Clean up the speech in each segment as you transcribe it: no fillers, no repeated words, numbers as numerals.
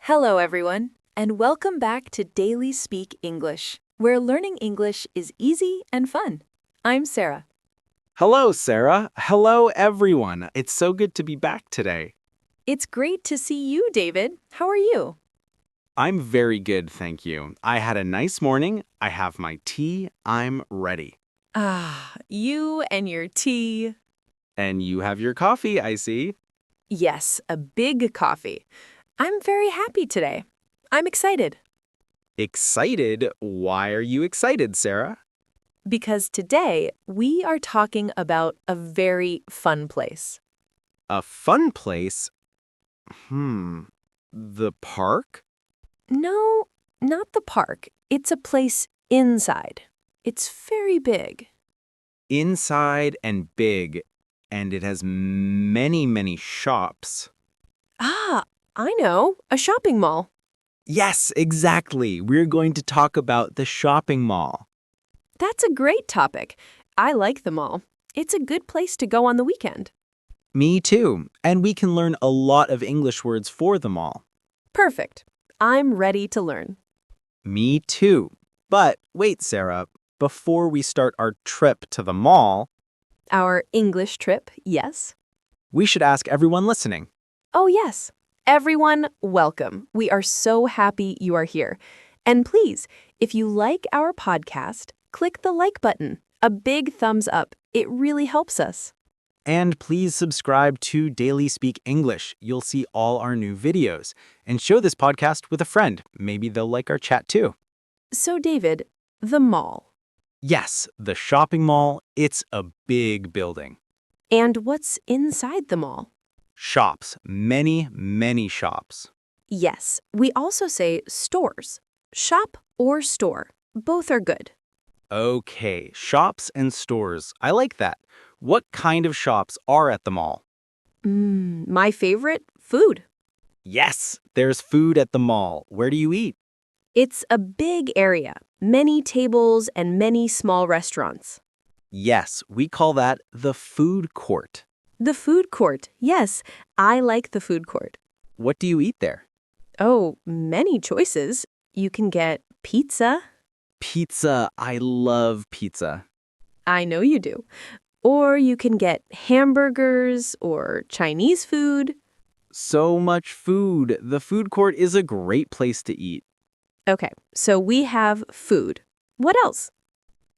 Hello, everyone, and welcome back to DailySpeak English, where learning English is easy and fun. I'm Sarah. Hello, Sarah. Hello, everyone. It's so good to be back today. It's great to see you, David. How are you? I'm very good, thank you. I had a nice morning. I have my tea. I'm ready. You and your tea. And you have your coffee, I see. Yes, a big coffee. I'm very happy today. I'm excited Excited? Why are you excited, Sarah? because today we are talking about a very fun place. A fun place? The park? No, not the park. It's a place inside. It's very big. Inside and big, and it has many shops. I know, a shopping mall. Yes, exactly. We're going to talk about the shopping mall. That's a great topic. I like the mall. It's a good place to go on the weekend. Me too. And we can learn a lot of English words for the mall. Perfect. I'm ready to learn. Me too. But wait, Sarah, before we start our trip to the mall, Our English trip, yes? we should ask everyone listening. Oh, yes. Everyone, welcome. We are so happy you are here. And please, if you like our podcast, click the like button. A big thumbs up. It really helps us. And please subscribe to Daily Speak English. You'll see all our new videos. And share this podcast with a friend. Maybe they'll like our chat too. So, David, the mall. Yes, the shopping mall, it's a big building. And what's inside the mall? Shops, many shops. Yes, we also say stores. Shop or store. Both are good. Okay, shops and stores. I like that. What kind of shops are at the mall? My favorite, food. Yes, there's food at the mall. Where do you eat? It's a big area, many tables and many small restaurants. Yes, we call that the food court. The food court, yes, I like the food court. What do you eat there? Oh, many choices. You can get pizza. Pizza. I love pizza. I know you do. Or you can get hamburgers or Chinese food. So much food. The food court is a great place to eat. Okay, so we have food. What else?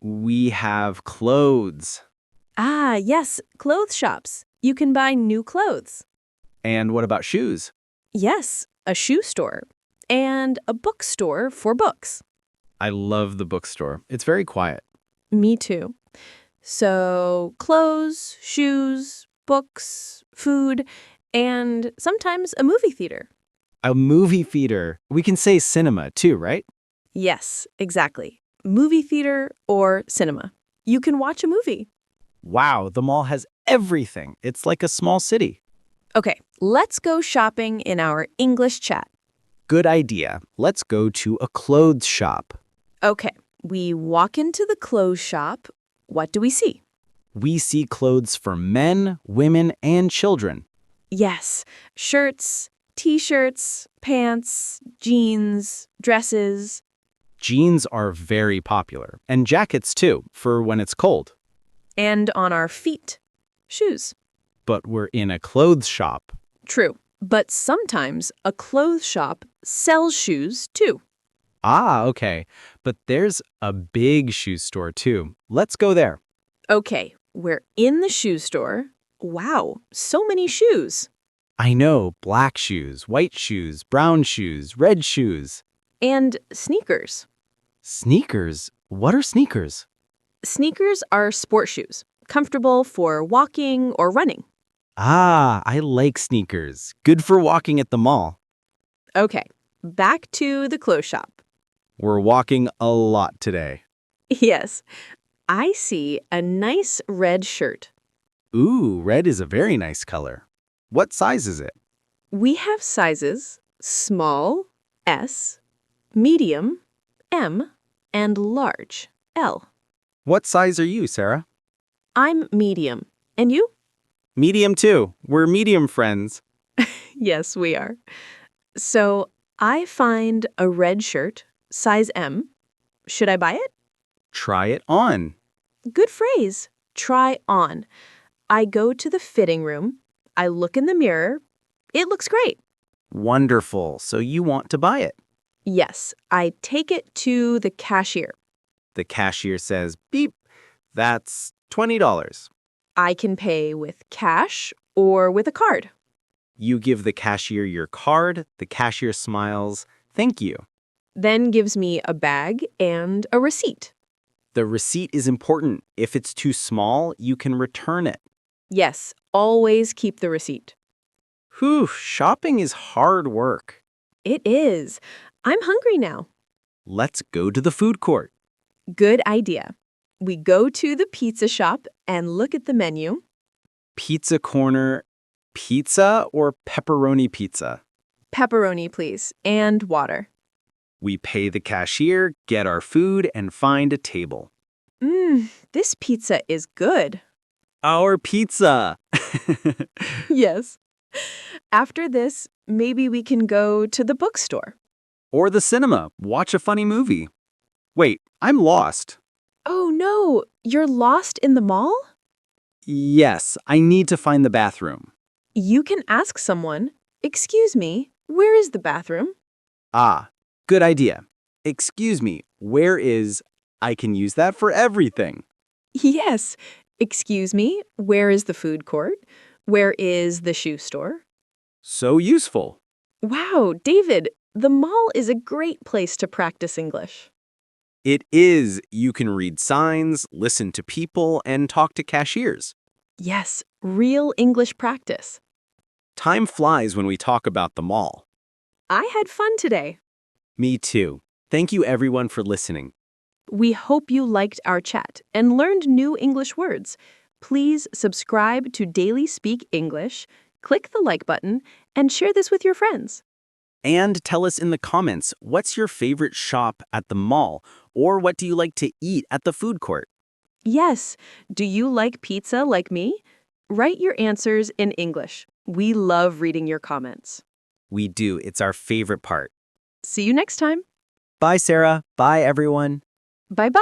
We have clothes. Yes, clothes shops. You can buy new clothes. And what about shoes? Yes, a shoe store. And a bookstore for books. I love the bookstore. It's very quiet. Me too. So, clothes, shoes, books, food, and sometimes a movie theater. A movie theater. We can say cinema too, right? Yes, exactly. Movie theater or cinema. You can watch a movie. Wow, the mall has everything. It's like a small city. Okay, let's go shopping in our English chat. Good idea. Let's go to a clothes shop. Okay, we walk into the clothes shop. What do we see? We see clothes for men, women, and children. Yes, shirts, t-shirts, pants, jeans, dresses. Jeans are very popular, and jackets too, for when it's cold. And on our feet, shoes. But we're in a clothes shop. True, but sometimes a clothes shop sells shoes too. Okay. But there's a big shoe store too. Let's go there. Okay, we're in the shoe store. Wow, so many shoes. I know, black shoes, white shoes, brown shoes, red shoes. And sneakers. Sneakers? What are sneakers? Sneakers are sport shoes, comfortable for walking or running. I like sneakers. Good for walking at the mall. Okay, back to the clothes shop. We're walking a lot today. Yes, I see a nice red shirt. Ooh, red is a very nice color. What size is it? We have sizes small, S, medium, M, and large, L. What size are you, Sarah? I'm medium. And you? Medium too. We're medium friends. Yes, we are. So I find a red shirt, size M. Should I buy it? Try it on. Good phrase. Try on. I go to the fitting room. I look in the mirror. It looks great. Wonderful. So you want to buy it. Yes, I take it to the cashier. The cashier says, beep, that's $20. I can pay with cash or with a card. You give the cashier your card. The cashier smiles, thank you. Then gives me a bag and a receipt. The receipt is important. If it's too small, you can return it. Yes, always keep the receipt. Whew, shopping is hard work. It is. I'm hungry now. Let's go to the food court. Good idea. We go to the pizza shop and look at the menu. Pizza corner, pizza or pepperoni pizza? Pepperoni, please, and water. We pay the cashier, get our food, and find a table. This pizza is good. Our pizza! Yes. After this, maybe we can go to the bookstore. Or the cinema, watch a funny movie. Wait, I'm lost. Oh no, you're lost in the mall? Yes, I need to find the bathroom. You can ask someone, "Excuse me, where is the bathroom?" Ah, good idea. Excuse me, where is... I can use that for everything. Yes. Excuse me, where is the food court? Where is the shoe store? So useful. Wow, David, the mall is a great place to practice English. It is. You can read signs, listen to people, and talk to cashiers. Yes, real English practice. Time flies when we talk about the mall. I had fun today. Me too. Thank you everyone for listening. We hope you liked our chat and learned new English words. Please subscribe to Daily Speak English, click the like button, and share this with your friends. And tell us in the comments, what's your favorite shop at the mall? Or what do you like to eat at the food court? Yes, do you like pizza like me? Write your answers in English. We love reading your comments. We do. It's our favorite part. See you next time. Bye, Sarah. Bye, everyone. Bye-bye.